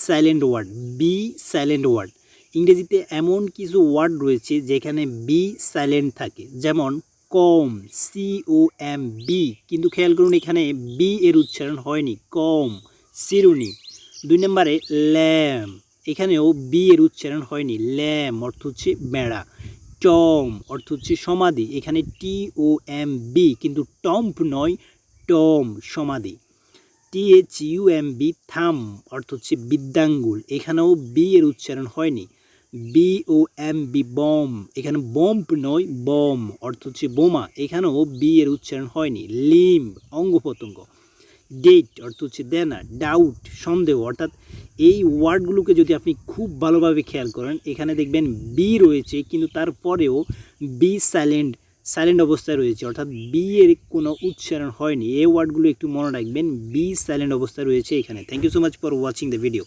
Silent word, B silent word. ইংরেজিতে এমন কিছু ওয়ার্ড রয়েছে যেখানে বি সাইলেন্ট থাকে, যেমন কম, COM, কিন্তু খেয়াল করুন এখানে বি এর উচ্চারণ হয়নি, কম, চিরুনি। 2 নম্বরে ল্যাম, এখানেও বি এর উচ্চারণ হয়নি, ল্যাম অর্থ হচ্ছে বেড়া। টম অর্থ হচ্ছে সমাধি, এখানে TOMB, কিন্তু টম্প নয়, টম, সমাধি। THUMB, থাম অর্থ হচ্ছে বৃদ্ধাঙ্গুল, এখানেও বি এর উচ্চারণ হয়নি। BOMB, বম, এখানে বম্প নয়, বম অর্থ হচ্ছে বোমা, এখানেও বি এর উচ্চারণ হয়নি। লিম্ব, অঙ্গ প্রত্যঙ্গ। ডেট অর্থ হচ্ছে দেনা। ডাউট, সন্দেহ। অর্থাৎ এই ওয়ার্ডগুলোকে যদি আপনি খুব ভালোভাবে খেয়াল করেন, এখানে দেখবেন বি রয়েছে কিন্তু তারপরেও বি সাইলেন্ট অবস্থায় রয়েছে, অর্থাৎ বি এর কোনো উচ্চারণ হয়নি। এই ওয়ার্ডগুলো একটু মনে রাখবেন, বি সাইলেন্ট অবস্থায় রয়েছে এখানে। Thank you so much for watching the video.